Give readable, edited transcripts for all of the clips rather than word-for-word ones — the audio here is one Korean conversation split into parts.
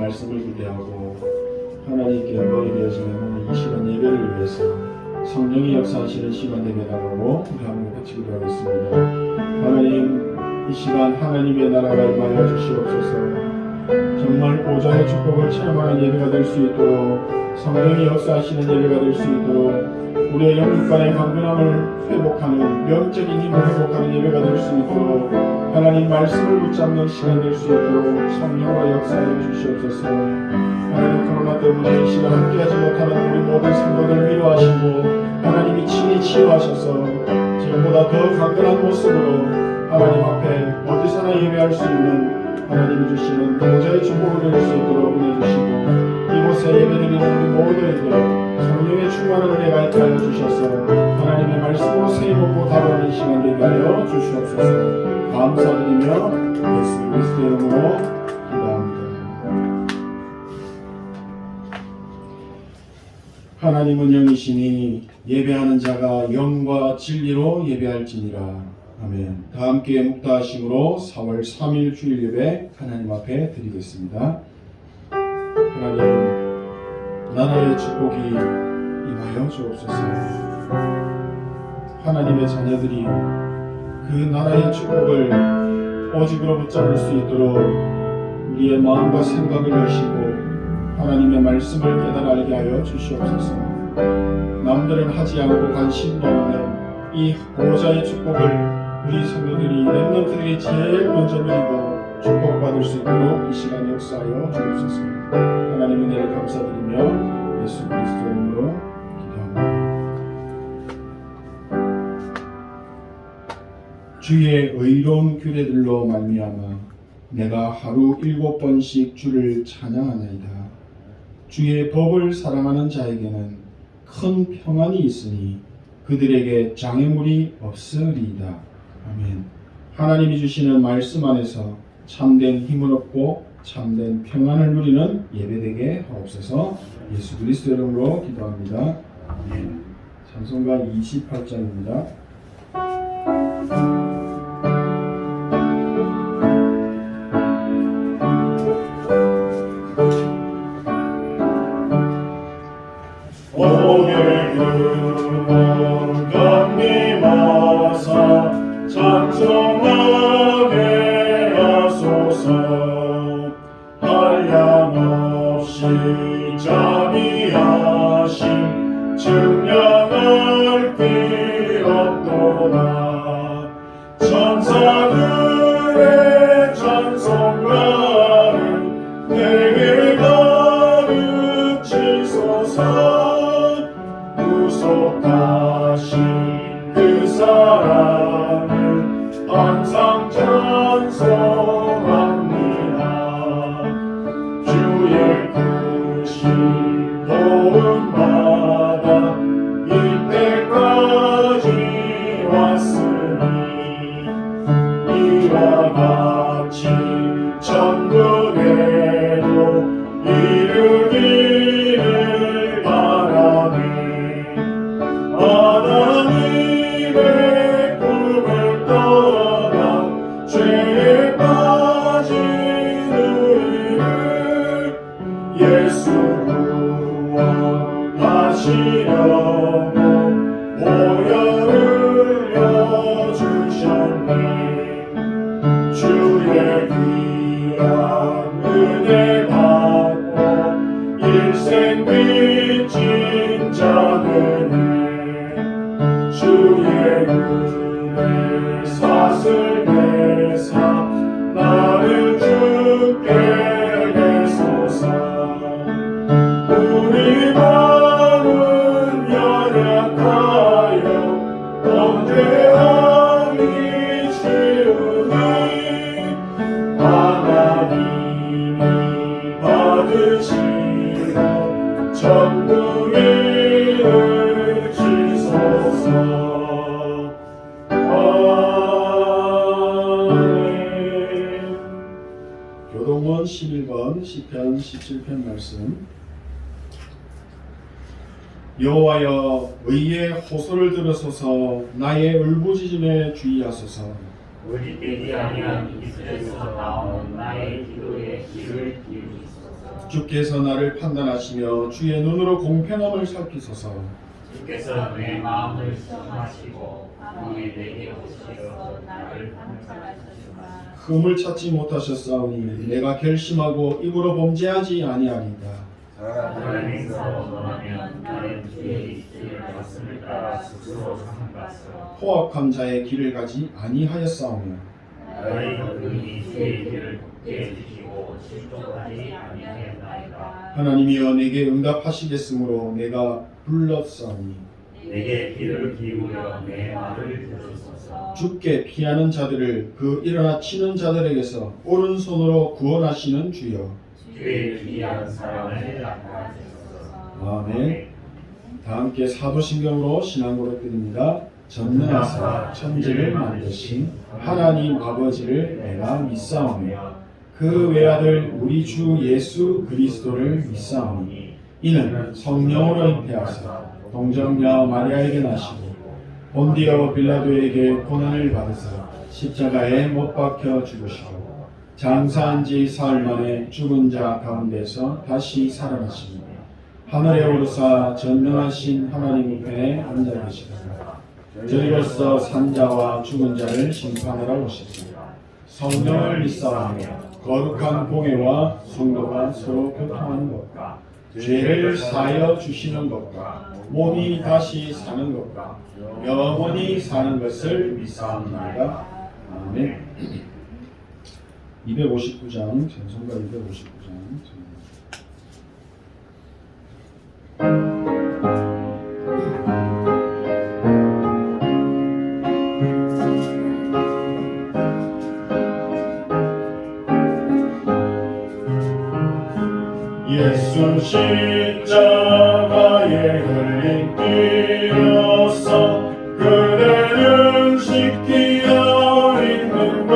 말씀을 기대하고 하나님께 영광이 되어지는 오늘 이 시간 예배를 위해서 성령이 역사하시는 시간 되게 달라고 우리 한번 같이 기도하겠습니다. 하나님, 이 시간 하나님의 나라가 임하여 주시옵소서. 정말 보좌의 축복을 체험하는 예배가 될 수 있도록, 성령이 역사하시는 예배가 될 수 있도록, 우리의 영육간의 강건함을 회복하는, 영적인 힘을 회복하는 예배가 될 수 있도록, 하나님 말씀을 붙잡는 시간 될 수 있도록 성령과 역사하여 주시옵소서. 하나님, 코로나 때문에 이 시간 함께하지 못하는 우리 모든 성도들 위로하시고 하나님이 친히 치유하셔서 지금보다 더 강건한 모습으로 하나님 앞에 어디서나 예배할 수 있는 하나님이 주시는 보좌의 축복을 될 수 있도록 은혜 주시고, 이곳에 예배드리는 우리 모두에게 성령의 충만한 은혜가 있게 하여 주셔서 하나님의 말씀으로 새 먹고 다루는 시간 되게 하여 주시옵소서. 감사드리며 예수 그리스도의 이름으로 기도합니다. 하나님은 영이시니 예배하는 자가 영과 진리로 예배할지니라. 아멘. 다 함께 묵다하심으로 4월 3일 주일 예배 하나님 앞에 드리겠습니다. 하나님, 나라의 축복이 임하여 주옵소서. 하나님의 자녀들이 그 나라의 축복을 오직으로 붙잡을 수 있도록 우리의 마음과 생각을 여시고 하나님의 말씀을 깨달아 알게 하여 주시옵소서. 남들은 하지 않고 관심도 없는 이 보호자의 축복을 우리 성도들이, 렘넌트들이 제일 먼저 누리고 축복받을 수 있도록 이 시간 역사하여 주옵소서. 하나님 은혜를 감사드리며 예수 그리스도 이름으로 기도합니다. 주의 의로운 규례들로 말미암아 내가 하루 7번씩 주를 찬양하나이다. 주의 법을 사랑하는 자에게는 큰 평안이 있으니 그들에게 장애물이 없으리이다. 아멘. 하나님이 주시는 말씀 안에서 참된 힘을 얻고 참된 평안을 누리는 예배되게 하옵소서. 예수 그리스도 이름으로 기도합니다. 아멘. 찬송가 28장입니다. 찬송하게 하소서. 한량없이 자비하심 증명할 길 없도다. 천사들의 찬송가를 내게 가르치소서. 구속하신 그 사랑을 항상 찬송합니다. 주의 크신 도움받아 이때까지 왔으니 이와 같이 천국에도 이르기를 바라네. 하나님의 꿈을 떠나 죄에 빠진 우리를 예수 구원하시려고 보혈을 흘려주셨네. 주의 귀한 은혜 받고 일생 빚진 자들은 주의 은혜 사슬 내사 나를 주께 내소서. 우리 마음은 연약하여 범죄하기 쉬우니 하나님이 받으시고 천국에 주소서. 교동원 11번 시편 17편 말씀. 여호와여, 의의 호소를 들으소서. 나의 울부짖음에 주의하소서. 우리 때지 아니한 이스라엘에서 나온 나의 기도에 귀를 기울이소서. 주께서 나를 판단하시며 주의 눈으로 공평함을 살피소서. 주께서 내 마음을 시험하시고 밤에 내게 오시어 나를 판단하셨으나 흠을 찾지 못하셨사오니 내가 결심하고 입으로 범죄하지 아니하리이다. 하나님께서 원하면 나는 주의 이치를 말씀을 따라 스스로 삼갔어. 포악한 자의 길을 가지 아니하였사오며 나의 거듭이 주의 길을 굳게 지키고 실족하지 아니하였나이다. 하나님이여 내게 응답하시겠으므로 내가 불렀사오니 내게 귀를 기울여 내 말을 들으소서. 주께 피하는 자들을 그 일어나 치는 자들에게서 오른손으로 구원하시는 주여. 주의 귀한 사랑을 나타내소서. 아멘. 다 함께 사도신경으로 신앙 고백드립니다. 전능하사 천지를 만드신 하나님 아버지를 내가 믿사오며 그 외아들 우리 주 예수 그리스도를 믿사오니 이는 성령으로 잉태하사 동정녀 마리아에게 나시고 본디오 빌라도에게 고난을 받으사 십자가에 못 박혀 죽으시고 장사한 지 사흘 만에 죽은 자 가운데서 다시 살아나시니 하늘에 오르사 전능하신 하나님 우편에 앉아 계시다가 저리로서 산자와 죽은 자를 심판하러 오시리라. 성령을 믿사오며 거룩한 공예와 성도가 서로 교통하는 것과 죄를 사하여 주시는 것과 몸이 다시 사는 것과 영원히 사는 것을 믿사옵나이다. 아멘. 259장 전송가 259장 예수 십자가에 흘린 피로써 그대는 씻기어 있는가.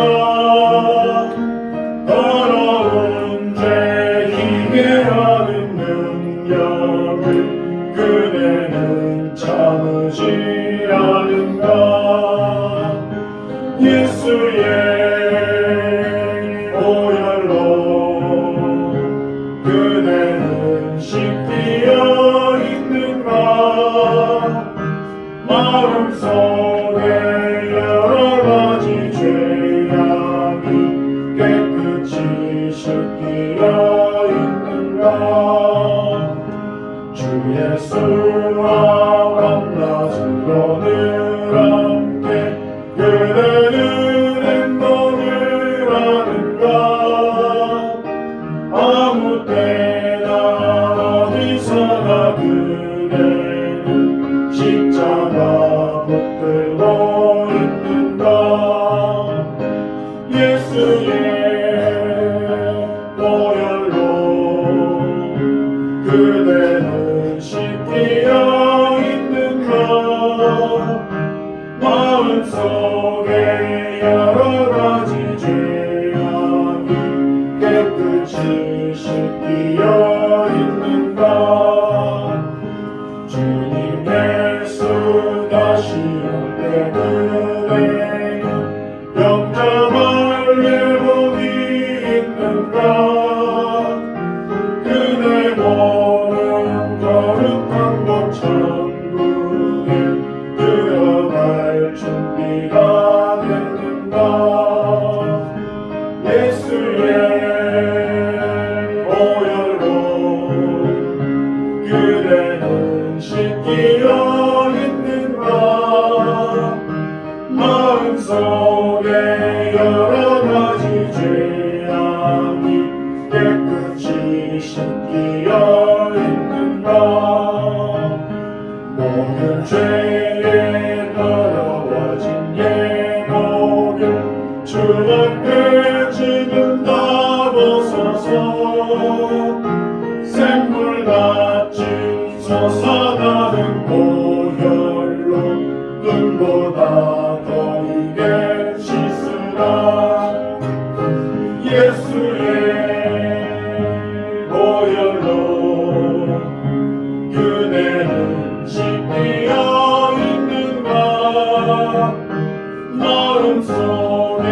더러운 죄 희게 하는 능력을 그대는 참으지 않은가. 예수의 보혈로 그대는 씻기어 있는가. 마음속에 여러가지 죄악이 깨끗이 씻기어 있는가. 주 예수와 밤낮으로는 함께 그대는 행동을 하는가. 아무 때나 어디서나 그대는 십자가 붙들고 있는가. 예수의 보혈로 그대는 씻기어 있는가. 마음속에 여러가지 죄악이 깨끗이 씻기어 있는가. 주님 예수 다시 올 때 그대는 영접할 예복이 있는가. 그대 몸은 거룩한 곳 천국에 들어갈 준비가 됐는가. 예수의 보혈로 그대는 씻기어 있는가. 마음속에 여러가지 죄악이 깨끗이 씻기어 있는가. 모든 죄에 더러워진 예복을 주 앞에 지금 다 벗어서 샘물같이 솟아나는 보혈로 눈보다 더 이게 씻으라. 예수의 보혈로 그대는 씻기어 있는가. 마음속에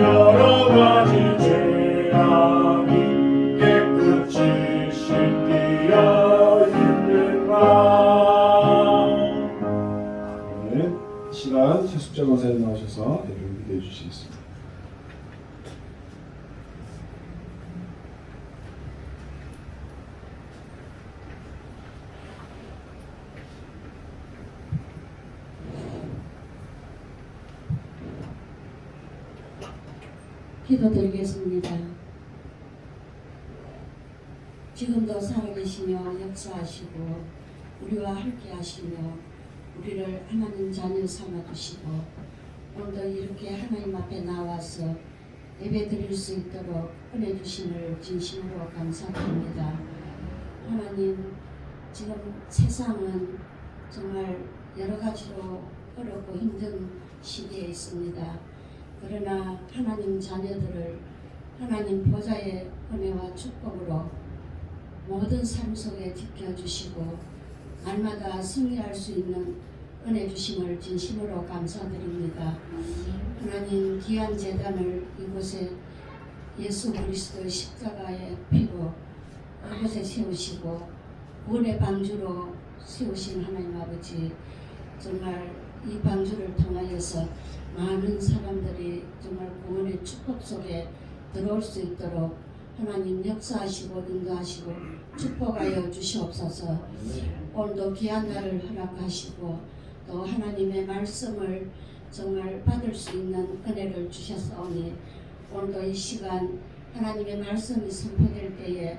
여러가지 죄악이 깨끗이 강사님 나오셔서 대표를 기도해 주시겠습니다. 기도드리겠습니다. 지금도 살아계시며 역사하시고 우리와 함께 하시며 우리를 하나님 자녀 삼아주시고 오늘도 이렇게 하나님 앞에 나와서 예배 드릴 수 있도록 은혜 주심을 진심으로 감사드립니다. 하나님, 지금 세상은 정말 여러 가지로 어렵고 힘든 시기에 있습니다. 그러나 하나님 자녀들을 하나님 보좌의 은혜와 축복으로 모든 삶 속에 지켜주시고 날마다 승리할 수 있는 은혜 주심을 진심으로 감사드립니다. 하나님, 귀한 제단을 이곳에 예수 그리스도의 십자가의 피로 이곳에 세우시고 구원의 방주로 세우신 하나님 아버지, 정말 이 방주를 통하여서 많은 사람들이 정말 구원의 축복 속에 들어올 수 있도록 하나님 역사하시고 인도하시고 축복하여 주시옵소서. 오늘도 귀한 날을 허락하시고 또 하나님의 말씀을 정말 받을 수 있는 은혜를 주셨사오니 오늘도 이 시간 하나님의 말씀이 선포될 때에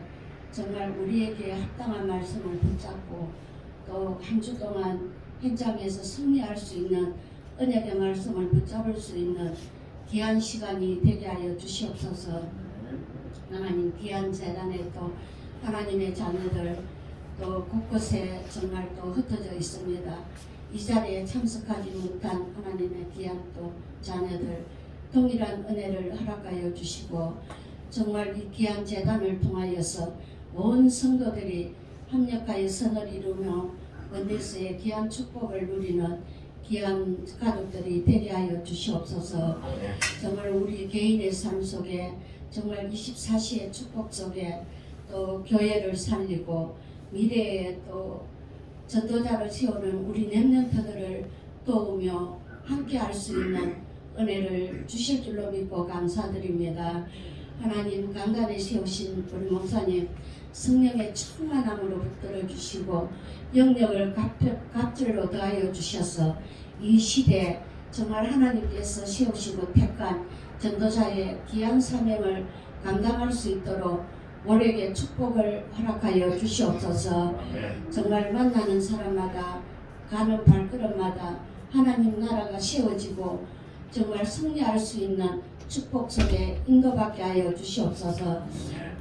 정말 우리에게 합당한 말씀을 붙잡고 또 한 주 동안 현장에서 승리할 수 있는 은혜의 말씀을 붙잡을 수 있는 귀한 시간이 되게 하여 주시옵소서. 하나님, 귀한 재단에 또 하나님의 자녀들 또 곳곳에 정말 또 흩어져 있습니다. 이 자리에 참석하지 못한 하나님의 귀한 또 자녀들 동일한 은혜를 허락하여 주시고 정말 이 귀한 재단을 통하여서 온 성도들이 협력하여 선을 이루며 원내스의 귀한 축복을 누리는 귀한 가족들이 되게 하여 주시옵소서. 정말 우리 개인의 삶 속에 정말 24시의 축복 속에 또 교회를 살리고 미래에 또 전도자를 세우는 우리 렘넌트들을 도우며 함께 할 수 있는 은혜를 주실 줄로 믿고 감사드립니다. 하나님, 강단에 세우신 우리 목사님 성령의 충만함으로 붙들어 주시고 영역을 갑절로 더하여 주셔서 이 시대 정말 하나님께서 세우시고 택한 전도자의 귀한 사명을 감당할 수 있도록 모래에게 축복을 허락하여 주시옵소서. 정말 만나는 사람마다 가는 발걸음마다 하나님 나라가 세워지고 정말 승리할 수 있는 축복 속에 인도받게 하여 주시옵소서.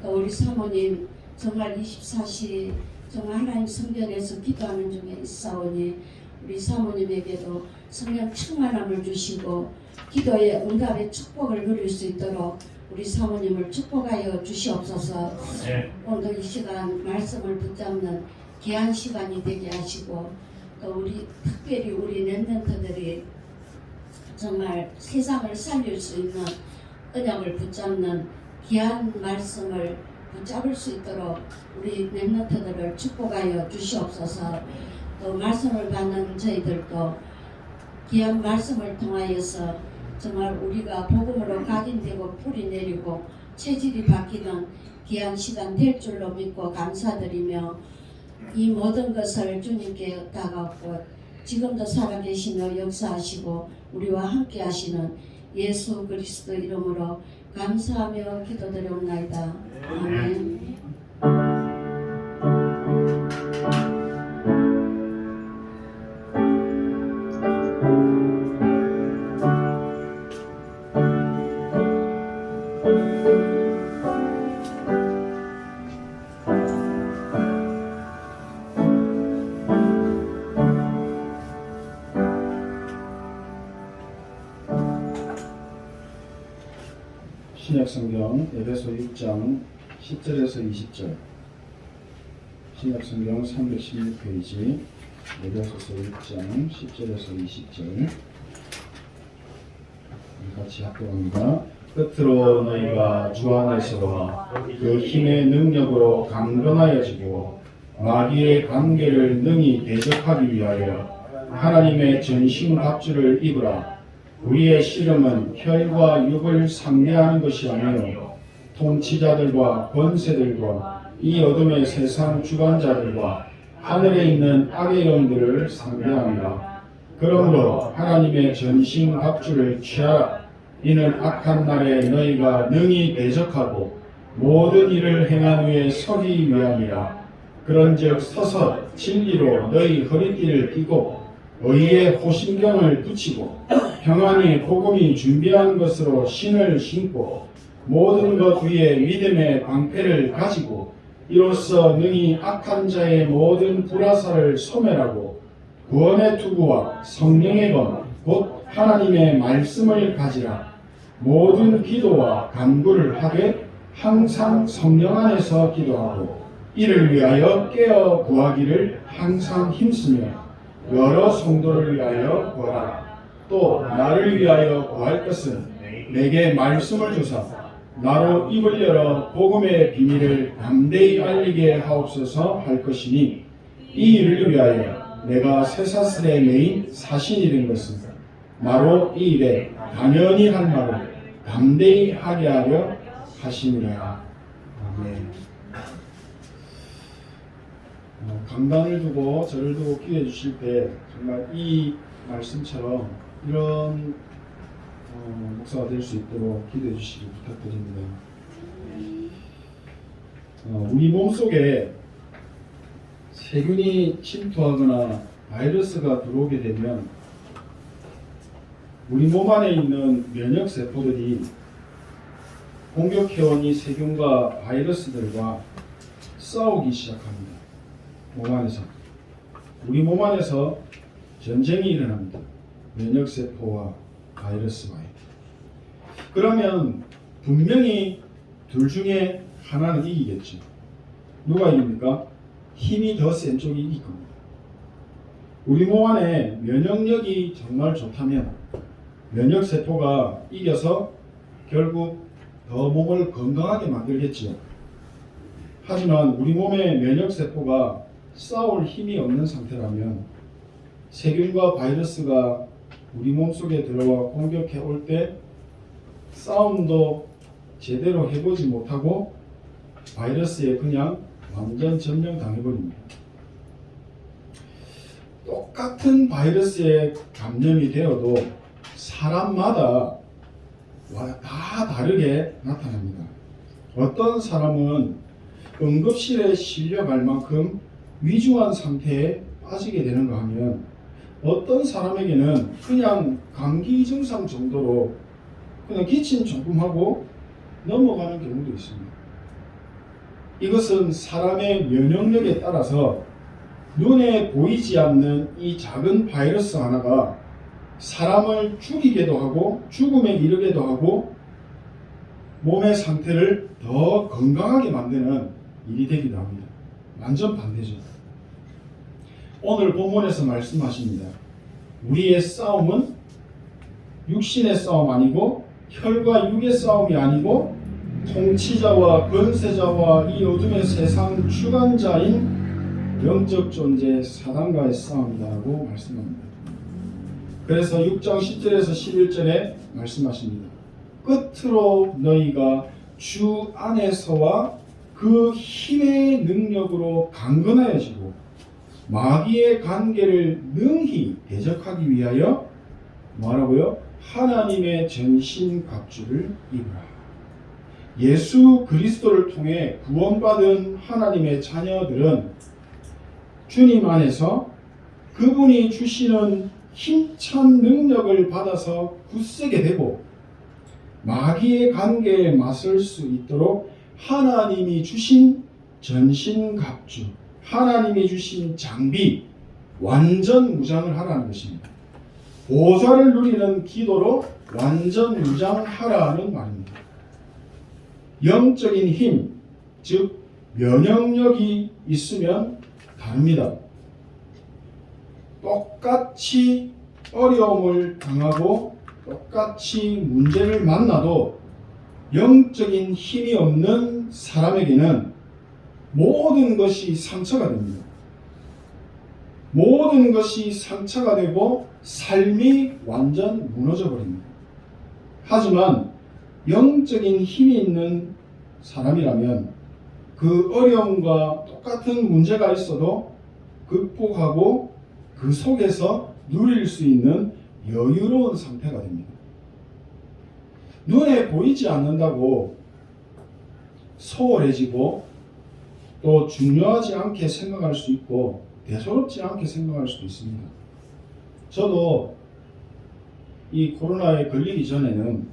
또 우리 사모님 정말 24시 정말 하나님 성전에서 기도하는 중에 있사오니 우리 사모님에게도 성령 충만함을 주시고 기도의 응답의 축복을 누릴 수 있도록 우리 사모님을 축복하여 주시옵소서. 오늘도 이 시간 말씀을 붙잡는 귀한 시간이 되게 하시고 또 우리 특별히 우리 렘넌트들이 정말 세상을 살릴 수 있는 언약을 붙잡는 귀한 말씀을 붙잡을 수 있도록 우리 렘넌트들을 축복하여 주시옵소서. 또 말씀을 받는 저희들도 귀한 말씀을 통하여서 정말 우리가 복음으로 각인되고 뿌리 내리고 체질이 바뀌는 귀한 시간 될 줄로 믿고 감사드리며 이 모든 것을 주님께 얻다가고 지금도 살아계시며 역사하시고 우리와 함께 하시는 예수 그리스도 이름으로 감사하며 기도드리옵나이다. 아멘. 신약성경 에베소 6장 10절에서 20절, 신약성경 316페이지 에베소서 6장 10절에서 20절 같이 합독합니다. 끝으로 너희가 주 안에서 그 힘의 능력으로 강건하여지고 마귀의 관계를 능히 대적하기 위하여 하나님의 전신 갑주를 입으라. 우리의 씨름은 혈과 육을 상대하는 것이 아니요 통치자들과 권세들과 이 어둠의 세상 주관자들과 하늘에 있는 악의 영들을 상대합니다. 그러므로 하나님의 전신 갑주를 취하라. 이는 악한 날에 너희가 능히 대적하고 모든 일을 행한 후에 서기 위함이라. 그런즉 서서 진리로 너희 허리띠를 띠고 의의 호심경을 붙이고 평안히 복음이 준비한 것으로 신을 신고 모든 것 위에 믿음의 방패를 가지고 이로써 능히 악한 자의 모든 불화살을 소멸하고 구원의 투구와 성령의 검 곧 하나님의 말씀을 가지라. 모든 기도와 간구를 하되 항상 성령 안에서 기도하고 이를 위하여 깨어 구하기를 항상 힘쓰며 여러 성도를 위하여 구하라. 또 나를 위하여 구할 것은 내게 말씀을 주사 나로 입을 열어 복음의 비밀을 담대히 알리게 하옵소서 할 것이니 이 일을 위하여 내가 쇠사슬에 매인 사신이 된 것은 나로 이 일에 당연히 할 말을 담대히 하게 하려 하심이라. 아멘. 강단을 두고 절을 두고 기도해 주실 때 정말 이 말씀처럼 이런 목사가 될 수 있도록 기도해 주시기 부탁드립니다. 우리 몸속에 세균이 침투하거나 바이러스가 들어오게 되면 우리 몸 안에 있는 면역세포들이 공격해온 이 세균과 바이러스들과 싸우기 시작합니다. 몸 안에서. 우리 몸 안에서 전쟁이 일어납니다. 면역세포와 바이러스와의. 그러면 분명히 둘 중에 하나는 이기겠죠. 누가 이깁니까? 힘이 더 센 쪽이 이길 겁니다. 우리 몸 안에 면역력이 정말 좋다면 면역세포가 이겨서 결국 더 몸을 건강하게 만들겠지요. 하지만 우리 몸의 면역세포가 싸울 힘이 없는 상태라면 세균과 바이러스가 우리 몸속에 들어와 공격해 올 때 싸움도 제대로 해보지 못하고 바이러스에 그냥 완전 점령당해버립니다. 똑같은 바이러스에 감염이 되어도 사람마다 다 다르게 나타납니다. 어떤 사람은 응급실에 실려갈 만큼 위중한 상태에 빠지게 되는가 하면 어떤 사람에게는 그냥 감기 증상 정도로 그냥 기침 조금 하고 넘어가는 경우도 있습니다. 이것은 사람의 면역력에 따라서 눈에 보이지 않는 이 작은 바이러스 하나가 사람을 죽이게도 하고 죽음에 이르게도 하고 몸의 상태를 더 건강하게 만드는 일이 되기도 합니다. 완전 반대죠. 오늘 본문에서 말씀하십니다. 우리의 싸움은 육신의 싸움 아니고 혈과 육의 싸움이 아니고 통치자와 권세자와 이 어둠의 세상 주관자인 영적 존재 사단과의 싸움이라고 말씀합니다. 그래서 6장 10절에서 11절에 말씀하십니다. 끝으로 너희가 주 안에서와 그 힘의 능력으로 강건하여지고 마귀의 관계를 능히 대적하기 위하여 뭐라고요? 하나님의 전신 갑주를 입으라. 예수 그리스도를 통해 구원받은 하나님의 자녀들은 주님 안에서 그분이 주시는 힘찬 능력을 받아서 굳세게 되고 마귀의 관계에 맞설 수 있도록 하나님이 주신 전신갑주, 하나님이 주신 장비, 완전 무장을 하라는 것입니다. 보좌를 누리는 기도로 완전 무장하라는 말입니다. 영적인 힘, 즉 면역력이 있으면 다릅니다. 똑같이 어려움을 당하고 똑같이 문제를 만나도 영적인 힘이 없는 사람에게는 모든 것이 상처가 됩니다. 모든 것이 상처가 되고 삶이 완전 무너져 버립니다. 하지만 영적인 힘이 있는 사람이라면 그 어려움과 똑같은 문제가 있어도 극복하고 그 속에서 누릴 수 있는 여유로운 상태가 됩니다. 눈에 보이지 않는다고 소홀해지고 또 중요하지 않게 생각할 수 있고 대수롭지 않게 생각할 수도 있습니다. 저도 이 코로나에 걸리기 전에는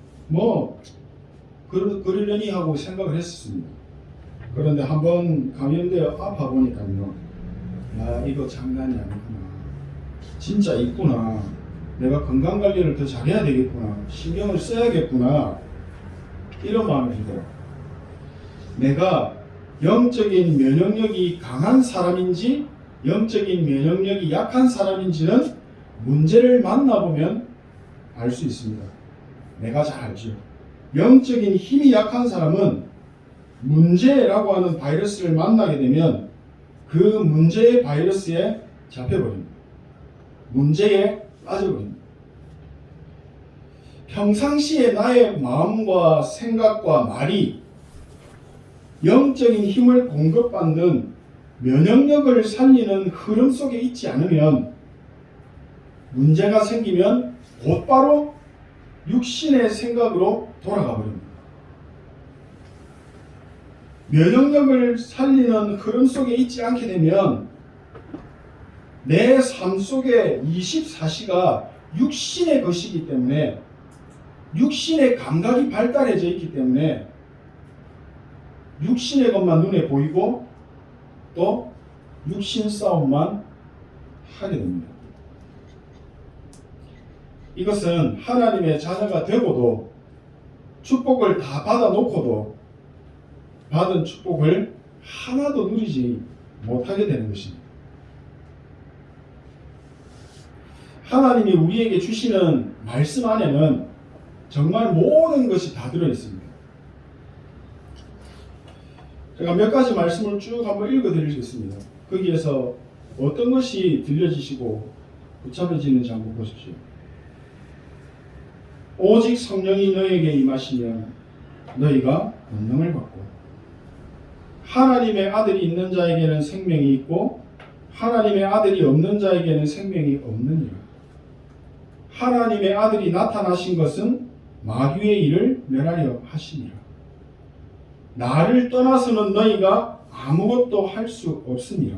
그러려니 하고 생각을 했었습니다. 그런데 한번 감염되어 아파 보니까요, 야, 이거 장난이 아니구나. 진짜 있구나. 내가 건강관리를 더 잘해야 되겠구나. 신경을 써야겠구나. 이런 마음이 들더라고요. 내가 영적인 면역력이 강한 사람인지 영적인 면역력이 약한 사람인지는 문제를 만나보면 알 수 있습니다. 내가 잘 알죠. 영적인 힘이 약한 사람은 문제라고 하는 바이러스를 만나게 되면 그 문제의 바이러스에 잡혀버립니다. 문제에 빠져버립니다. 평상시에 나의 마음과 생각과 말이 영적인 힘을 공급받는 면역력을 살리는 흐름 속에 있지 않으면 문제가 생기면 곧바로 육신의 생각으로 돌아가 버립니다. 면역력을 살리는 흐름 속에 있지 않게 되면 내 삶 속에 24시가 육신의 것이기 때문에 육신의 감각이 발달해져 있기 때문에 육신의 것만 눈에 보이고 또 육신 싸움만 하게 됩니다. 이것은 하나님의 자녀가 되고도 축복을 다 받아놓고도 받은 축복을 하나도 누리지 못하게 되는 것입니다. 하나님이 우리에게 주시는 말씀 안에는 정말 모든 것이 다 들어있습니다. 제가 몇 가지 말씀을 쭉 한번 읽어드리겠습니다. 거기에서 어떤 것이 들려지시고 붙잡혀지는지 한번 보십시오. 오직 성령이 너에게 임하시면 너희가 권능을 받고 하나님의 아들이 있는 자에게는 생명이 있고 하나님의 아들이 없는 자에게는 생명이 없느니라. 하나님의 아들이 나타나신 것은 마귀의 일을 멸하려 하시니라. 나를 떠나서는 너희가 아무것도 할 수 없으니라.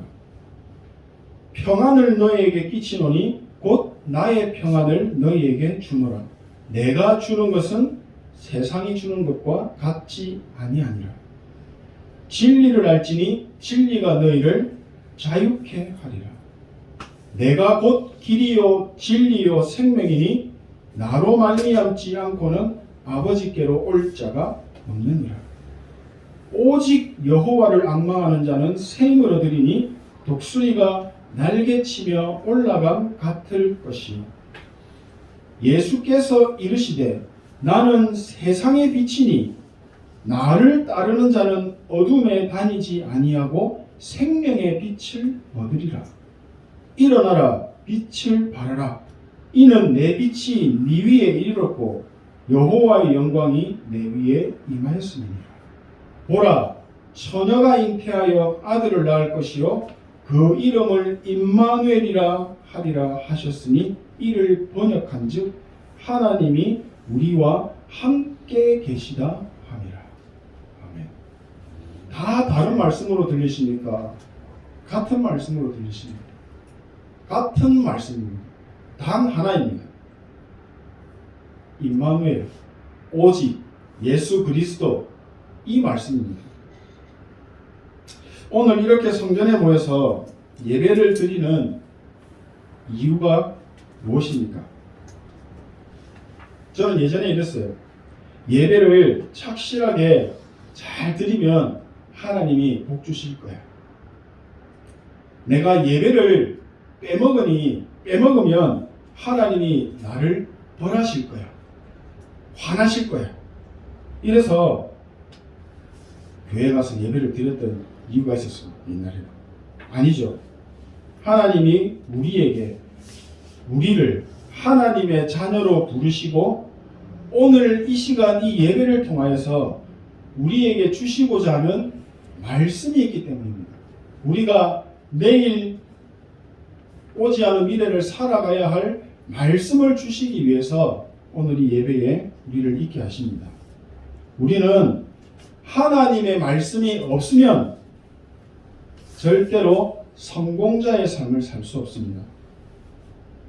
평안을 너희에게 끼치노니 곧 나의 평안을 너희에게 주노라. 내가 주는 것은 세상이 주는 것과 같지 아니하니라. 진리를 알지니 진리가 너희를 자유케 하리라. 내가 곧 길이요 진리요 생명이니 나로 말미암지 않고는 아버지께로 올 자가 없느니라. 오직 여호와를 앙망하는 자는 샘을 얻으리니 독수리가 날개치며 올라감 같을 것이. 예수께서 이르시되 나는 세상의 빛이니 나를 따르는 자는 어둠에 다니지 아니하고 생명의 빛을 얻으리라. 일어나라 빛을 발하라. 이는 내 빛이 네 위에 이르렀고 여호와의 영광이 내 위에 임하였음이니라. 보라, 처녀가 잉태하여 아들을 낳을 것이요 그 이름을 임마누엘이라 하리라 하셨으니 이를 번역한즉 하나님이 우리와 함께 계시다 함이라. 아멘. 다 다른 말씀으로 들리십니까? 같은 말씀으로 들리십니까? 같은 말씀입니다. 단 하나입니다. 임마누엘, 오직 예수 그리스도, 이 말씀입니다. 오늘 이렇게 성전에 모여서 예배를 드리는 이유가 무엇입니까? 저는 예전에 이랬어요. 예배를 착실하게 잘 드리면 하나님이 복 주실 거야. 내가 예배를 빼먹으면 하나님이 나를 벌하실 거야. 화나실 거야. 이래서 교회 가서 예배를 드렸던 이유가 있었어요. 옛날에는. 아니죠. 하나님이 우리를 하나님의 자녀로 부르시고 오늘 이 시간 이 예배를 통하여서 우리에게 주시고자 하는 말씀이 있기 때문입니다. 우리가 내일 오지 않은 미래를 살아가야 할 말씀을 주시기 위해서 오늘 이 예배에 우리를 있게 하십니다. 우리는 하나님의 말씀이 없으면 절대로 성공자의 삶을 살 수 없습니다.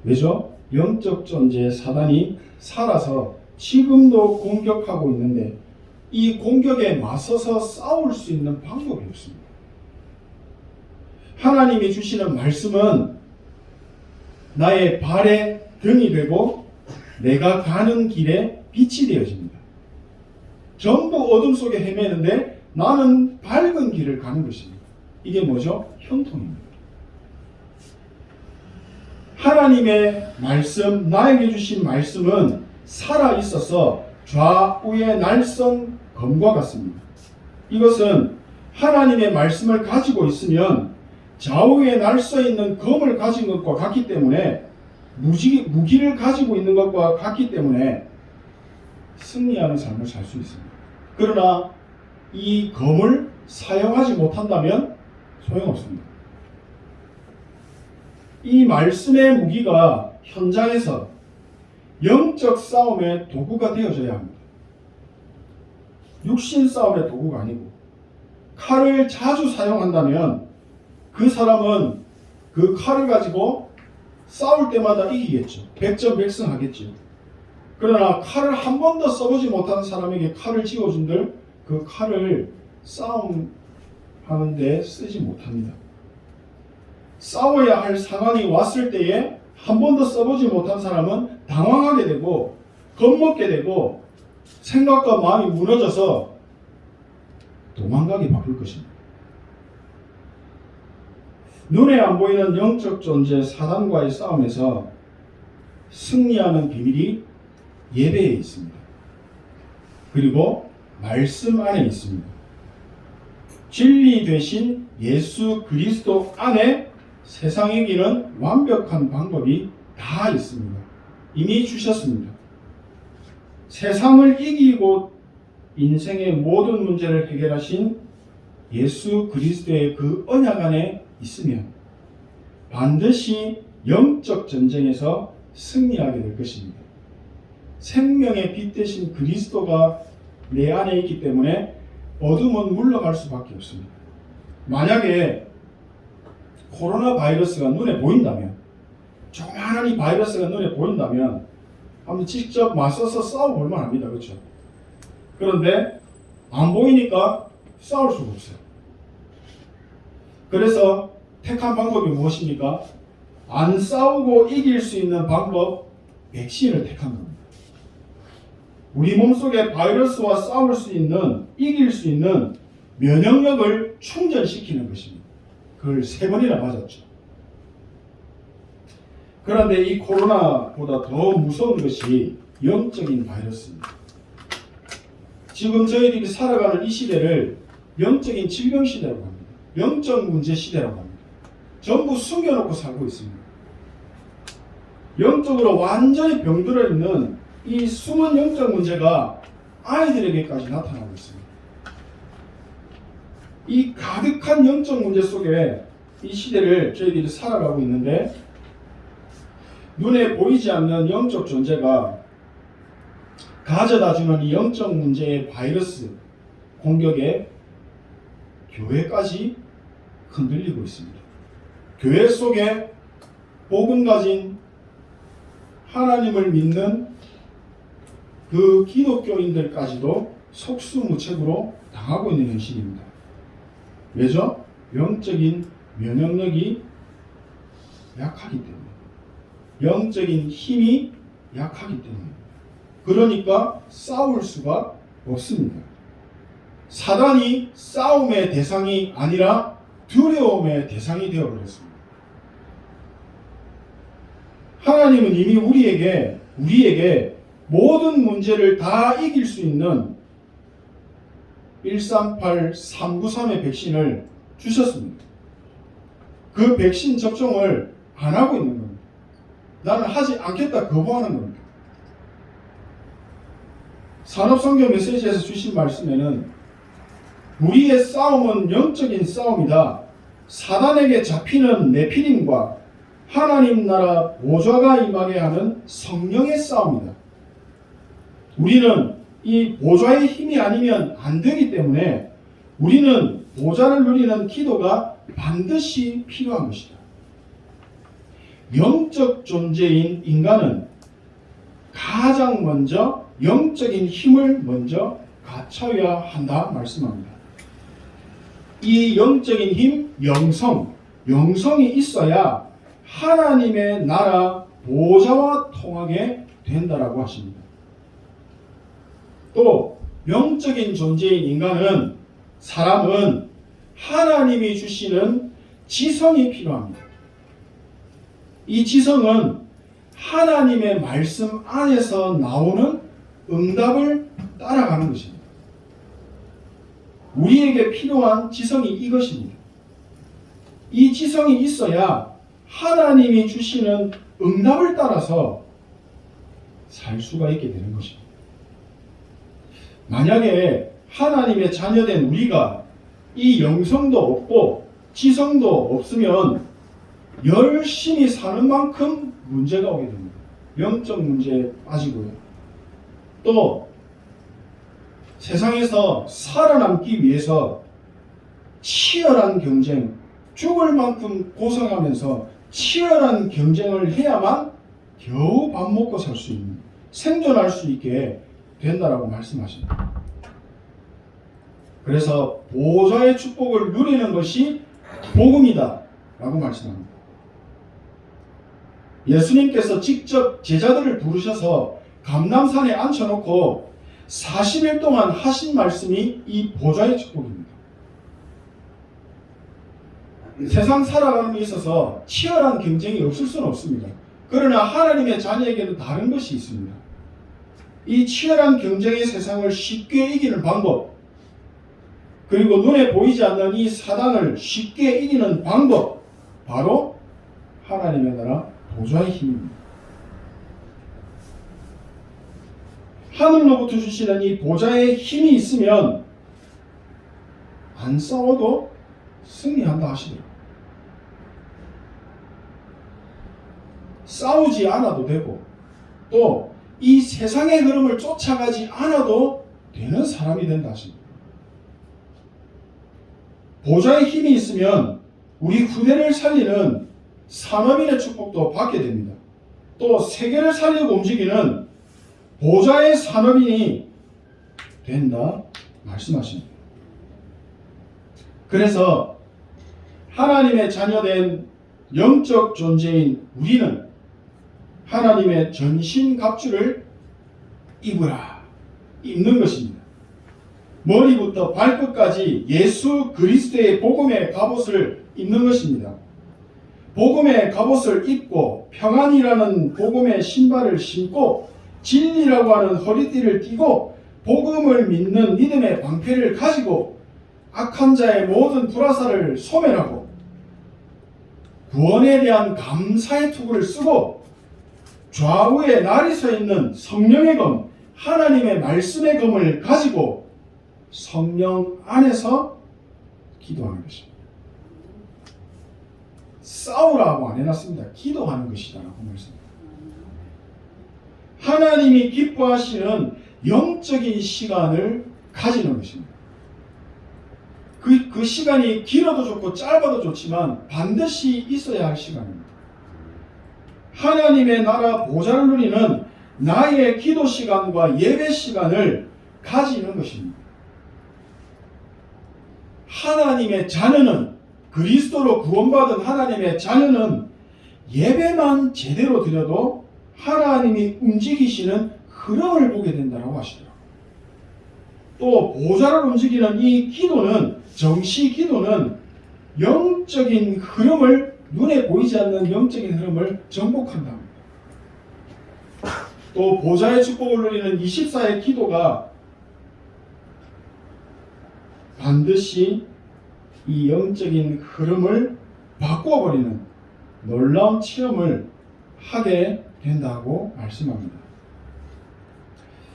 왜죠? 영적 존재 사단이 살아서 지금도 공격하고 있는데 이 공격에 맞서서 싸울 수 있는 방법이 없습니다. 하나님이 주시는 말씀은 나의 발의 등이 되고 내가 가는 길에 빛이 되어집니다. 전부 어둠 속에 헤매는데 나는 밝은 길을 가는 것입니다. 이게 뭐죠? 형통입니다. 하나님의 말씀, 나에게 주신 말씀은 살아있어서 좌우의 날선 검과 같습니다. 이것은 하나님의 말씀을 가지고 있으면 좌우에 날서 있는 검을 가진 것과 같기 때문에 무기를 가지고 있는 것과 같기 때문에 승리하는 삶을 살 수 있습니다. 그러나 이 검을 사용하지 못한다면 소용없습니다. 이 말씀의 무기가 현장에서 영적 싸움의 도구가 되어져야 합니다. 육신 싸움의 도구가 아니고 칼을 자주 사용한다면 그 사람은 그 칼을 가지고 싸울 때마다 이기겠죠. 백전백승하겠죠. 그러나 칼을 한 번도 써보지 못하는 사람에게 칼을 쥐어준들 그 칼을 싸움하는데 쓰지 못합니다. 싸워야 할 상황이 왔을 때에 한 번도 써보지 못한 사람은 당황하게 되고 겁먹게 되고 생각과 마음이 무너져서 도망가기 바쁠 것입니다. 눈에 안 보이는 영적 존재 사단과의 싸움에서 승리하는 비밀이 예배에 있습니다. 그리고 말씀 안에 있습니다. 진리 되신 예수 그리스도 안에 세상 이기는 완벽한 방법이 다 있습니다. 이미 주셨습니다. 세상을 이기고 인생의 모든 문제를 해결하신 예수 그리스도의 그 언약 안에 있으면 반드시 영적 전쟁에서 승리하게 될 것입니다. 생명의 빛 대신 그리스도가 내 안에 있기 때문에 어둠은 물러갈 수밖에 없습니다. 만약에 코로나 바이러스가 눈에 보인다면, 조그마한 이 바이러스가 눈에 보인다면 한번 직접 맞서서 싸워볼 만합니다. 그렇죠? 그런데 안 보이니까 싸울 수가 없어요. 그래서 택한 방법이 무엇입니까? 안 싸우고 이길 수 있는 방법, 백신을 택한 겁니다. 우리 몸속에 바이러스와 싸울 수 있는, 이길 수 있는 면역력을 충전시키는 것입니다. 그걸 3번이나 맞았죠. 그런데 이 코로나보다 더 무서운 것이 영적인 바이러스입니다. 지금 저희들이 살아가는 이 시대를 영적인 질병 시대라고 합니다. 영적 문제 시대라고 합니다. 전부 숨겨놓고 살고 있습니다. 영적으로 완전히 병들어 있는 이 숨은 영적 문제가 아이들에게까지 나타나고 있습니다. 이 가득한 영적 문제 속에 이 시대를 저희들이 살아가고 있는데 눈에 보이지 않는 영적 존재가 가져다주는 이 영적 문제의 바이러스 공격에 교회까지 흔들리고 있습니다. 교회 속에 복음 가진 하나님을 믿는 그 기독교인들까지도 속수무책으로 당하고 있는 현실입니다. 왜죠? 영적인 면역력이 약하기 때문에, 영적인 힘이 약하기 때문에, 그러니까 싸울 수가 없습니다. 사단이 싸움의 대상이 아니라 두려움의 대상이 되어버렸습니다. 하나님은 이미 우리에게 모든 문제를 다 이길 수 있는 138, 393의 백신을 주셨습니다. 그 백신 접종을 안 하고 있는 겁니다. 나는 하지 않겠다 거부하는 겁니다. 산업성경 메시지에서 주신 말씀에는 우리의 싸움은 영적인 싸움이다. 사단에게 잡히는 네피림과 하나님 나라 보좌가 임하게 하는 성령의 싸움이다. 우리는 이 보좌의 힘이 아니면 안 되기 때문에 우리는 보좌를 누리는 기도가 반드시 필요한 것이다. 영적 존재인 인간은 가장 먼저 영적인 힘을 먼저 갖춰야 한다 말씀합니다. 이 영적인 힘, 영성이 있어야 하나님의 나라 보좌와 통하게 된다라고 하십니다. 또 영적인 존재인 인간은 사람은 하나님이 주시는 지성이 필요합니다. 이 지성은 하나님의 말씀 안에서 나오는 응답을 따라가는 것입니다. 우리에게 필요한 지성이 이것입니다. 이 지성이 있어야 하나님이 주시는 응답을 따라서 살 수가 있게 되는 것입니다. 만약에 하나님의 자녀된 우리가 이 영성도 없고 지성도 없으면 열심히 사는 만큼 문제가 오게 됩니다. 영적 문제에 빠지고요. 또 세상에서 살아남기 위해서 치열한 경쟁, 죽을 만큼 고생하면서 치열한 경쟁을 해야만 겨우 밥 먹고 살 수 있는, 생존할 수 있게 된다라고 말씀하십니다. 그래서 보좌의 축복을 누리는 것이 복음이다 라고 말씀합니다. 예수님께서 직접 제자들을 부르셔서 감람산에 앉혀놓고 40일 동안 하신 말씀이 이 보좌의 축복입니다. 세상 살아가는 데 있어서 치열한 경쟁이 없을 수는 없습니다. 그러나 하나님의 자녀에게는 다른 것이 있습니다. 이 치열한 경쟁의 세상을 쉽게 이기는 방법, 그리고 눈에 보이지 않는 이 사단을 쉽게 이기는 방법, 바로 하나님의 나라 보좌의 힘입니다. 하늘로부터 주시는 이 보좌의 힘이 있으면 안 싸워도 승리한다 하시더라고요. 싸우지 않아도 되고 또 이 세상의 흐름을 쫓아가지 않아도 되는 사람이 된다 하십니다. 보좌의 힘이 있으면 우리 후대를 살리는 산업인의 축복도 받게 됩니다. 또 세계를 살리고 움직이는 보좌의 산업인이 된다 말씀하십니다. 그래서 하나님의 자녀된 영적 존재인 우리는 하나님의 전신갑주를 입는 것입니다. 머리부터 발끝까지 예수 그리스도의 복음의 갑옷을 입는 것입니다. 복음의 갑옷을 입고 평안이라는 복음의 신발을 신고 진리라고 하는 허리띠를 띠고 복음을 믿는 믿음의 방패를 가지고 악한 자의 모든 불화살을 소멸하고 구원에 대한 감사의 투구를 쓰고 좌우에 날이 서 있는 성령의 검, 하나님의 말씀의 검을 가지고 성령 안에서 기도하는 것입니다. 싸우라고 안 해놨습니다. 기도하는 것이다라고 말씀합니다. 하나님이 기뻐하시는 영적인 시간을 가지는 것입니다. 그 시간이 길어도 좋고 짧아도 좋지만 반드시 있어야 할 시간입니다. 하나님의 나라 보좌를 누리는 나의 기도 시간과 예배 시간을 가지는 것입니다. 하나님의 자녀는, 그리스도로 구원받은 하나님의 자녀는 예배만 제대로 드려도 하나님이 움직이시는 흐름을 보게 된다고 하시더라고요. 또 보좌를 움직이는 이 기도는, 정시 기도는 영적인 흐름을, 눈에 보이지 않는 영적인 흐름을 정복한다. 또 보좌의 축복을 누리는 24의 기도가 반드시 이 영적인 흐름을 바꾸어버리는 놀라운 체험을 하게 된다고 말씀합니다.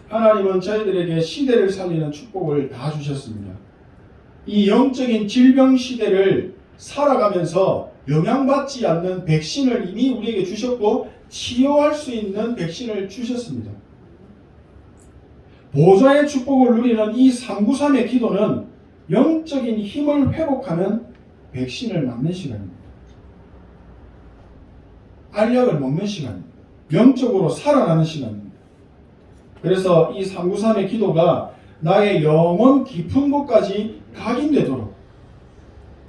하나님은 저희들에게 시대를 살리는 축복을 다 주셨습니다. 이 영적인 질병 시대를 살아가면서 영향받지 않는 백신을 이미 우리에게 주셨고 치유할 수 있는 백신을 주셨습니다. 보좌의 축복을 누리는 이 393의 기도는 영적인 힘을 회복하는 백신을 맞는 시간입니다. 알약을 먹는 시간입니다. 영적으로 살아나는 시간입니다. 그래서 이 393의 기도가 나의 영혼 깊은 곳까지 각인되도록,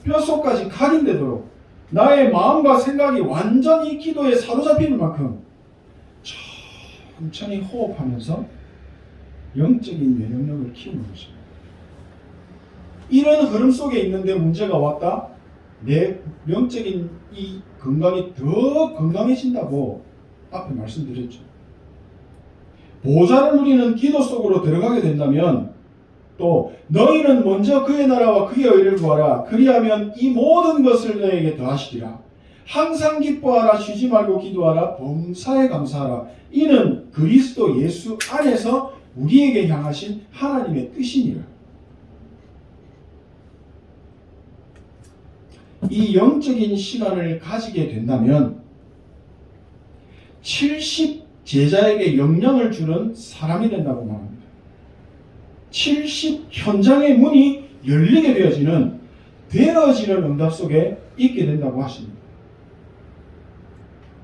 뼛속까지 각인되도록, 나의 마음과 생각이 완전히 기도에 사로잡히는 만큼 천천히 호흡하면서 영적인 면역력을 키우는 것입니다. 이런 흐름 속에 있는데 문제가 왔다? 내 영적인 이 건강이 더 건강해진다고 앞에 말씀드렸죠. 보좌를 누리는 기도 속으로 들어가게 된다면 또 너희는 먼저 그의 나라와 그의 의를 구하라. 그리하면 이 모든 것을 너에게 더하시리라. 항상 기뻐하라. 쉬지 말고 기도하라. 범사에 감사하라. 이는 그리스도 예수 안에서 우리에게 향하신 하나님의 뜻이니라. 이 영적인 시간을 가지게 된다면 70 제자에게 영향을 주는 사람이 된다고 말합니다. 70 현장의 문이 열리게 되어지는 응답 속에 있게 된다고 하십니다.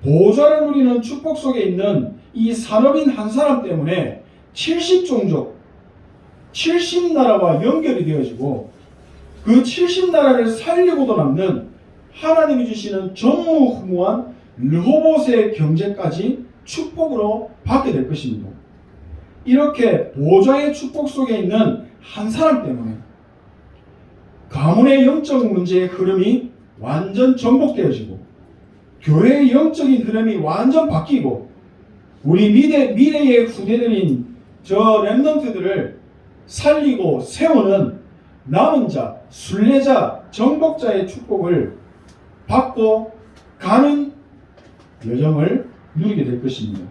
보좌를 누리는 축복 속에 있는 이 산업인 한 사람 때문에 70종족, 70나라와 연결이 되어지고 그 70나라를 살리고도 남는 하나님이 주시는 전무후무한 르호봇의 경제까지 축복으로 받게 될 것입니다. 이렇게 보좌의 축복 속에 있는 한 사람 때문에 가문의 영적 문제의 흐름이 완전 정복되어지고 교회의 영적인 흐름이 완전 바뀌고 우리 미래의 후대들인 저 렘넌트들을 살리고 세우는 남은 자, 순례자, 정복자의 축복을 받고 가는 여정을 누리게 될 것입니다.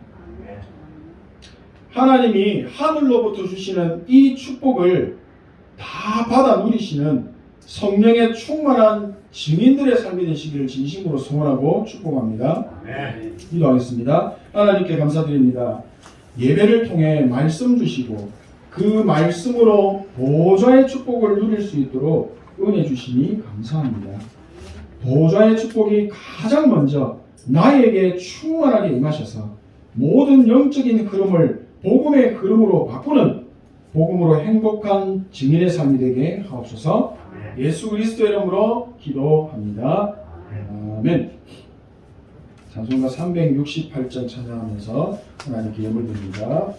하나님이 하늘로부터 주시는 이 축복을 다 받아 누리시는 성령의 충만한 증인들의 삶이 되시기를 진심으로 소원하고 축복합니다. 기도하겠습니다. 하나님께 감사드립니다. 예배를 통해 말씀 주시고 그 말씀으로 보좌의 축복을 누릴 수 있도록 은혜 주시니 감사합니다. 보좌의 축복이 가장 먼저 나에게 충만하게 임하셔서 모든 영적인 흐름을 복음의 흐름으로 바꾸는 복음으로 행복한 증인의 삶이 되게 하옵소서. 예수 그리스도의 이름으로 기도합니다. 아멘. 찬송가 368장 찬양하면서 하나님께 예물 드립니다.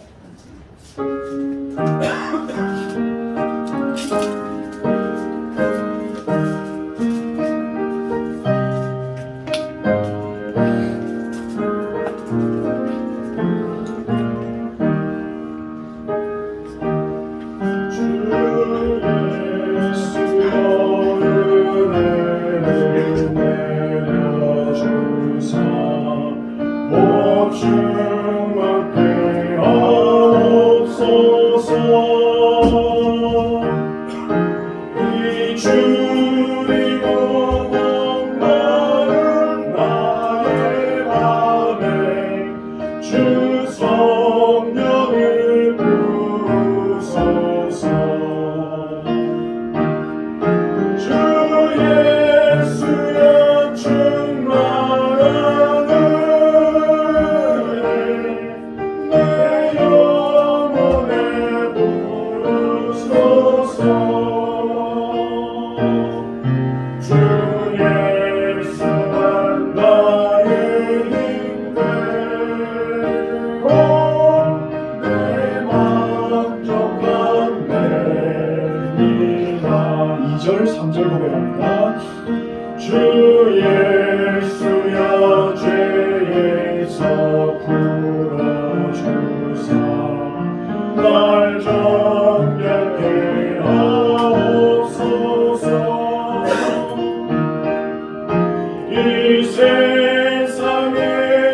이 세상의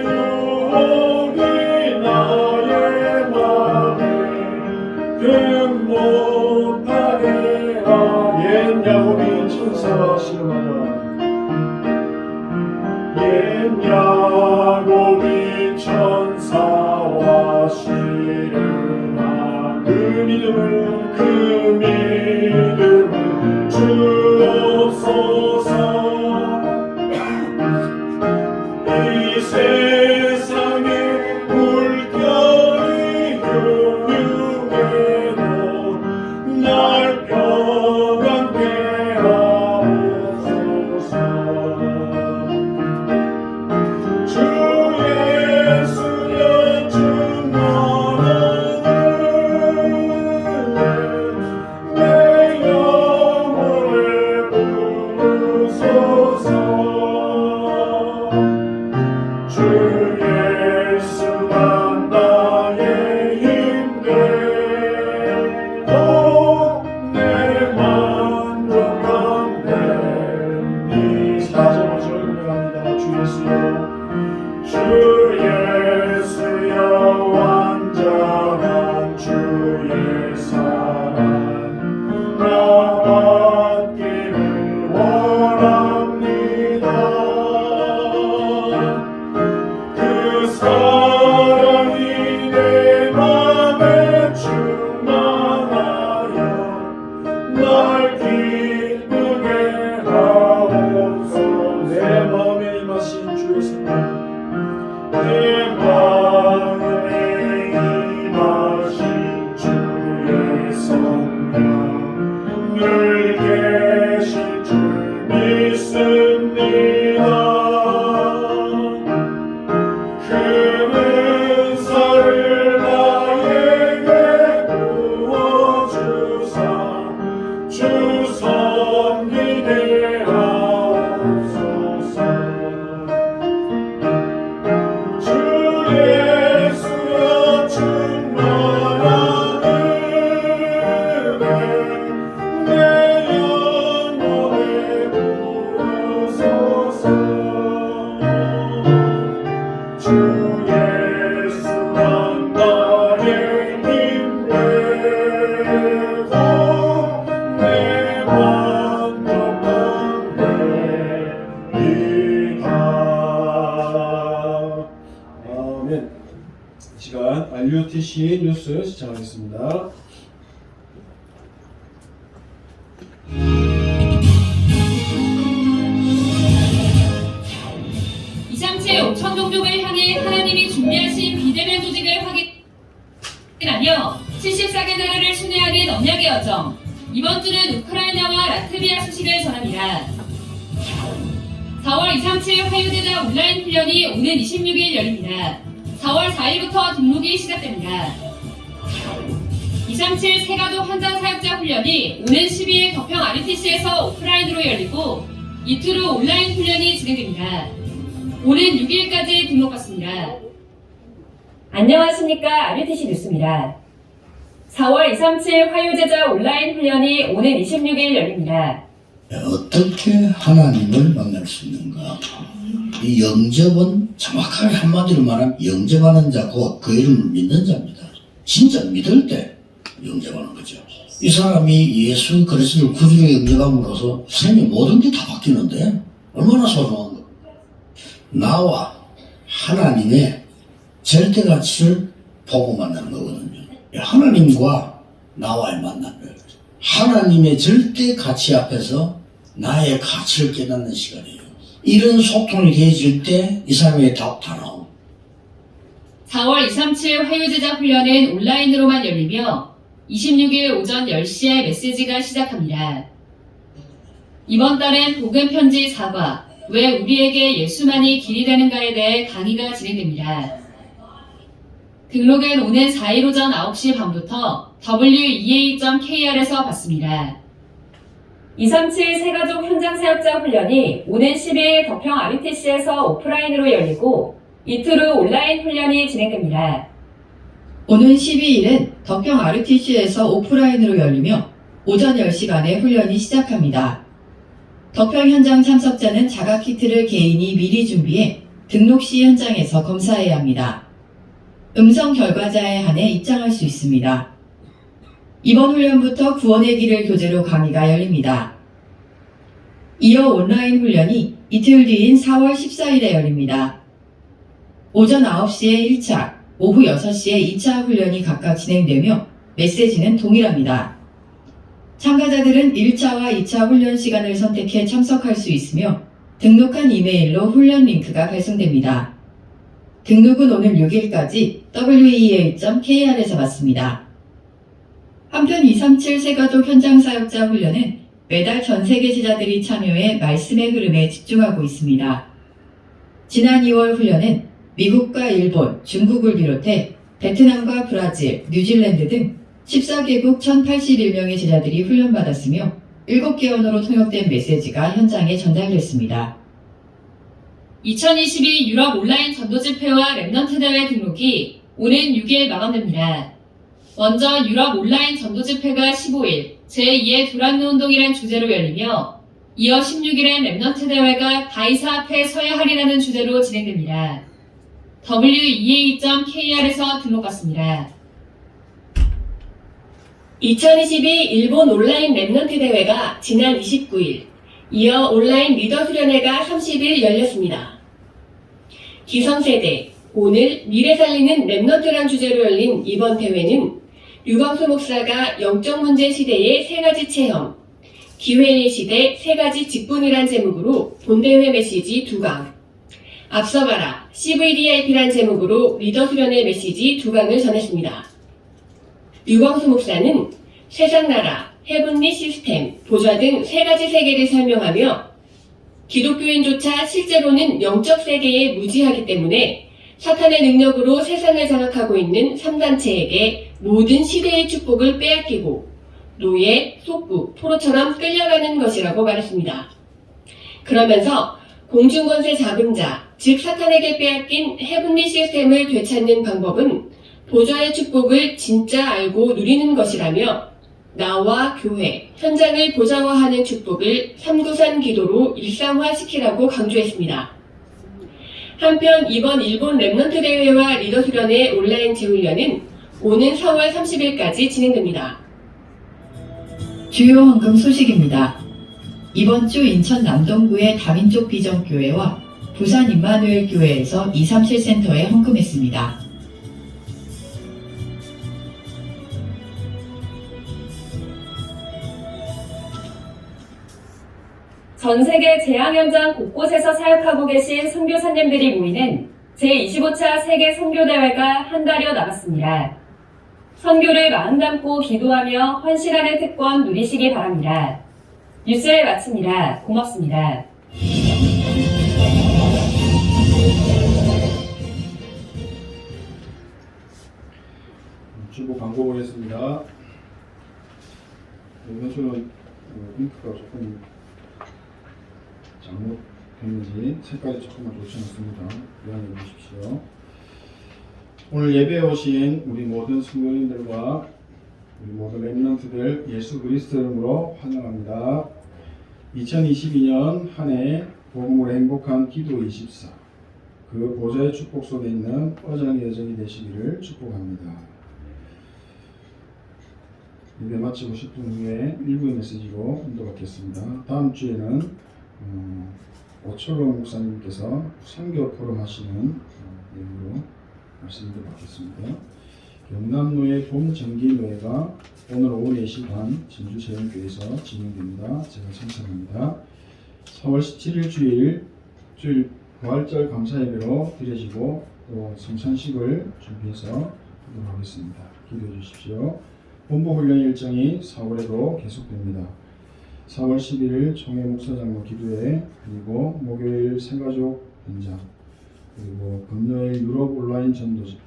유혹이 나의 맘에 근못하게 옛 야곱이 천사와 씨름하다 옛 야곱이 천사와 씨름하 그 믿음을 주옵소서. 이 세상에 물결이 흉흉해도 날 평안케 하옵소서. 주 예수여 주만을 내 영혼에 부으소서. 주 예수만 나의 힘 되고 내 만족한 데 사정을 고백합니다. 주 예수여 주 예수여 완전한 주의 사랑 나 받기를 원합니다. 그 사랑이 내 맘에 충만하여 날 기쁘게 하옵소서. 내 마음에 임하신 주의 성령 내 마음에 임하신 주의 성령 늘 계실 줄 믿습니다. 그 은사를 나에게 부어주사 주 섬기게 하옵소서. 주 예수여 충만한 은혜 내 영혼에 부으소서. 주 예수만 나의 힘 되고 내 만족한 데이다. 아멘. 이 시간 RUTC 뉴스 시작하겠습니다. 이상치 5천 종족을 향해 하나님이 준비하신 비대면 조직을 확인하며 74개 나라를 순회하는 언약의 여정. 이번 주는 우크라이나와 라트비아 소식을 전합니다. 4월 237 화요제자 온라인 훈련이 오는 26일 열립니다. 4월 4일부터 등록이 시작됩니다. 237 세가족 현장 사역자 훈련이 오는 12일 덕평 RUTC에서 오프라인으로 열리고 이틀 후 온라인 훈련이 진행됩니다. 오는 6일까지 등록받습니다. 안녕하십니까. RUTC 뉴스입니다. 4월 237 화요제자 온라인 훈련이 오는 26일 열립니다. 어떻게 하나님을 만날 수 있는가? 이 영접은 정확하게 한마디로 말하면 영접하는 자 곧 그 이름을 믿는 자입니다. 진짜 믿을 때 영접하는 거죠. 이 사람이 예수 그리스도를 구주로 영접함으로써 생의 모든 게 다 바뀌는데 얼마나 소중한 거. 나와 하나님의 절대 가치를 보고 만나는 거거든요. 하나님과 나와의 만남을 하나님의 절대 가치 앞에서 나의 가치를 깨닫는 시간이에요. 이런 소통이 되어질 때 이 사람의 답 다 나옵니다. 4월 237 화요제자 훈련은 온라인으로만 열리며 26일 오전 10시에 메시지가 시작합니다. 이번 달엔 복음 편지 4과 왜 우리에게 예수만이 길이 되는가에 대해 강의가 진행됩니다. 등록은 오는 4일 오전 9시 반부터 wea.kr에서 받습니다. 237 세가족 현장 사역자 훈련이 오는 10일 덕평 RUTC에서 오프라인으로 열리고 이틀 후 온라인 훈련이 진행됩니다. 오는 12일은 덕평 RUTC에서 오프라인으로 열리며 오전 10시간에 훈련이 시작합니다. 덕평 현장 참석자는 자가키트를 개인이 미리 준비해 등록 시 현장에서 검사해야 합니다. 음성 결과자에 한해 입장할 수 있습니다. 이번 훈련부터 구원의 길을 교재로 강의가 열립니다. 이어 온라인 훈련이 이틀 뒤인 4월 14일에 열립니다. 오전 9시에 1차, 오후 6시에 2차 훈련이 각각 진행되며 메시지는 동일합니다. 참가자들은 1차와 2차 훈련 시간을 선택해 참석할 수 있으며 등록한 이메일로 훈련 링크가 발송됩니다. 등록은 오늘 6일까지 wea.kr에서 받습니다. 한편 237 새가족 현장 사역자 훈련은 매달 전 세계 제자들이 참여해 말씀의 흐름에 집중하고 있습니다. 지난 2월 훈련은 미국과 일본, 중국을 비롯해 베트남과 브라질, 뉴질랜드 등 14개국 1081명의 제자들이 훈련받았으며 7개 언어로 통역된 메시지가 현장에 전달됐습니다. 2022 유럽 온라인 전도집회와 랩넌트 대회 등록이 오는 6일 마감됩니다. 먼저 유럽 온라인 전도집회가 15일 제2의 두란노 운동이란 주제로 열리며 이어 16일엔 랩넌트 대회가 가이사 앞에 서야 하리라는 주제로 진행됩니다. wea.kr에서 등록받습니다. 2022 일본 온라인 랩넌트 대회가 지난 29일, 이어 온라인 리더 수련회가 30일 열렸습니다. 기성세대, 오늘 미래 살리는 랩넌트란 주제로 열린 이번 대회는 류광수 목사가 영적 문제 시대의 3가지 체험, 기회의 시대 3가지 직분이란 제목으로 본대회 메시지 2강, 앞서가라 CVDIP란 제목으로 리더 수련회 메시지 2강을 전했습니다. 류광수 목사는 세상나라, 헤븐리 시스템, 보좌 등 3가지 세계를 설명하며 기독교인조차 실제로는 영적 세계에 무지하기 때문에 사탄의 능력으로 세상을 장악하고 있는 3단체에게 모든 시대의 축복을 빼앗기고 노예, 속국, 포로처럼 끌려가는 것이라고 말했습니다. 그러면서 공중권세 잡음자, 즉 사탄에게 빼앗긴 헤븐리 시스템을 되찾는 방법은 보좌의 축복을 진짜 알고 누리는 것이라며 나와 교회, 현장을 보좌화하는 축복을 삼구산 기도로 일상화시키라고 강조했습니다. 한편 이번 일본 랩넌트 대회와 리더 수련회 온라인 재훈련은 오는 4월 30일까지 진행됩니다. 주요 헌금 소식입니다. 이번 주 인천 남동구의 다민족 비전교회와 부산 임마누엘 교회에서 237센터에 헌금했습니다. 전 세계 재앙 현장 곳곳에서 사역하고 계신 선교사님들이 모이는 제25차 세계 선교대회가 한 달여 남았습니다. 선교를 마음 담고 기도하며 헌신하는 특권 누리시기 바랍니다. 뉴스를 마칩니다. 고맙습니다. 주보 광고 보겠습니다. 이번 주는 링크가 조금 잘못됐는지 색깔이 조금만 좋지 않습니다. 양해해 주십시오. 오늘 예배에 오신 우리 모든 성도님들과 우리 모든 랩넌트들 예수 그리스도 이름으로 환영합니다. 2022년 한 해 복음으로 행복한 기도 24, 그 보좌의 축복 속에 있는 어장의 여정이 되시기를 축복합니다. 예배 마치고 10분 후에 일부의 메시지로 인도받겠습니다. 다음 주에는 오철로 목사님께서 선교 포럼 하시는 내용으로 말씀을 받겠습니다. 경남로의 봄정기노회가 오늘 오후 4시 반 진주재림교회에서 진행됩니다. 제가 참석합니다. 4월 17일 주일 부활절 감사예배로 드려지고 또 성찬식을 준비해서 하도록 하겠습니다. 기도해 주십시오. 본부훈련 일정이 4월에도 계속됩니다. 4월 11일 총회 목사장로 기도회, 그리고 목요일 새가족 연장, 그리고 금요일 유럽 온라인 전도 집회,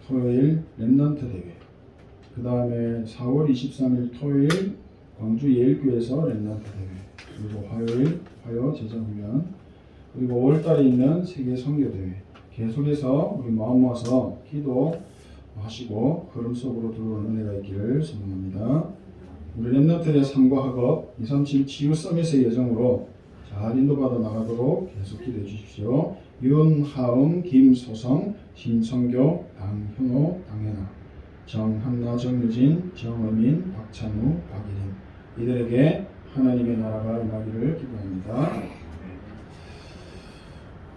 토요일 랩넌트 대회, 그 다음에 4월 23일 토요일 광주 예일교회에서 랩넌트 대회, 그리고 화요일 화요 제자훈련, 그리고 5월달에 있는 세계 선교대회, 계속해서 우리 마음 모아서 기도하시고 흐름 속으로 들어오는 은혜가 있기를 소망합니다. 우리 랩넌트의 삶과 학업 237 치유 서밋의 예정으로 잘 인도받아 나가도록 계속 기도해 주십시오. 윤하음, 김소성, 심성교, 강현호, 강현아, 정한나, 정유진, 정어민, 박찬우, 박예린 이들에게 하나님의 나라가 임하기를 기도합니다.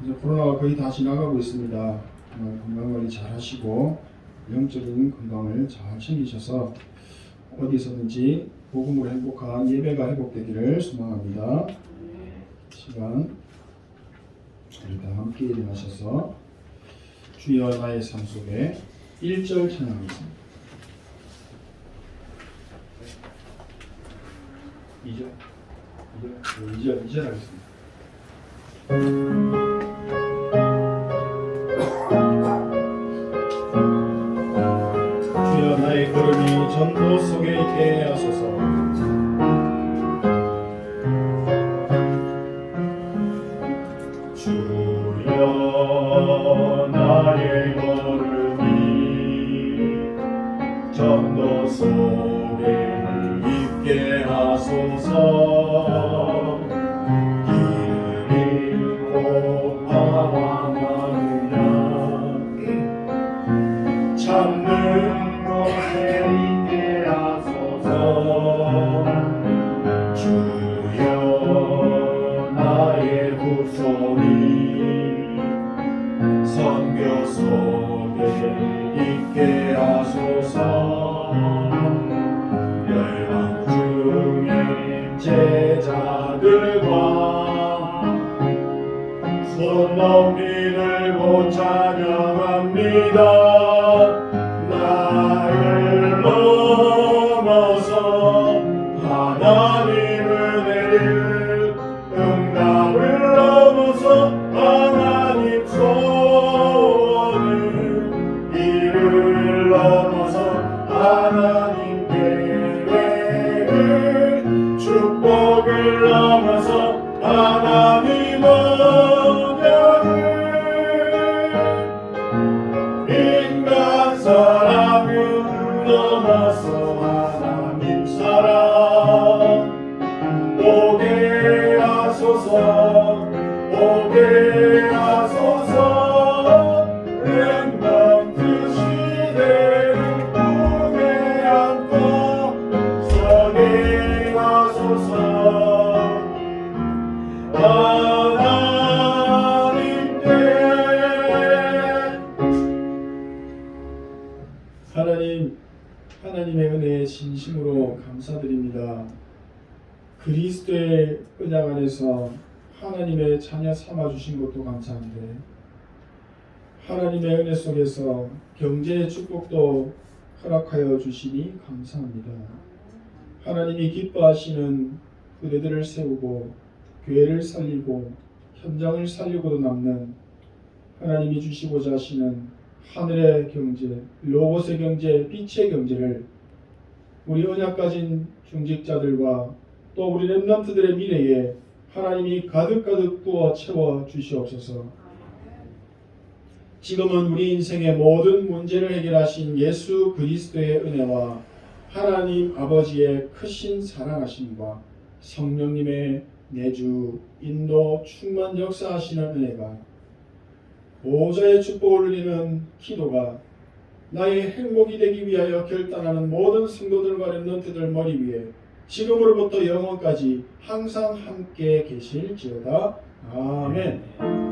이제 코로나가 거의 다 지나가고 있습니다. 건강관리 잘 하시고 영적인 건강을 잘 챙기셔서 어디서든지 복음으로 행복한 예배가 회복되기를 소망합니다. 시간 우리 다 함께 일어나셔서 주여 나의 삶 속에 1절 찬양하겠습니다. 2절 하겠습니다. 주여 나의 걸음이 전도 속에 있게 하소서. 주여 나의 걸음이 전도 속에 있게 하소서. 길을 잃고 방황하느냐 찾는 곳에 있게 하소서. 주여 나의 후손이 선교 속에 있게 하소서. 열방 중에 제자들과 손 높이 들고 찬양합니다. 나를 넘어서 하나님 은혜를 응답을 넘어서 하나님 소원을 이를 넘어서 하나님 계획을 축복을 넘어서 하나님 언약을 인간 사랑을 넘어서 하나님 사랑 오게 하소서. 오게 하소서. 렘넌트 시대를 품에 안고 서게 하소서. 하나님께 하나님의 은혜에 진심으로 감사드립니다. 그리스도의 언약 안에서 하나님의 자녀 삼아주신 것도 감사한데 하나님의 은혜 속에서 경제의 축복도 허락하여 주시니 감사합니다. 하나님이 기뻐하시는 후대들을 세우고 교회를 살리고 현장을 살리고도 남는 하나님이 주시고자 하시는 하늘의 경제, 로봇의 경제, 빛의 경제를 우리 언약 가진 중직자들과 또 우리 렘넌트들의 미래에 하나님이 가득가득 부어 채워 주시옵소서. 지금은 우리 인생의 모든 문제를 해결하신 예수 그리스도의 은혜와 하나님 아버지의 크신 사랑하심과 성령님의 내주, 인도, 충만 역사하시는 은혜가 보좌의 축복을 누리는 기도가 나의 행복이 되기 위하여 결단하는 모든 성도들과 렘넌트들 머리 위에 지금으로부터 영원까지 항상 함께 계실지어다. 아멘.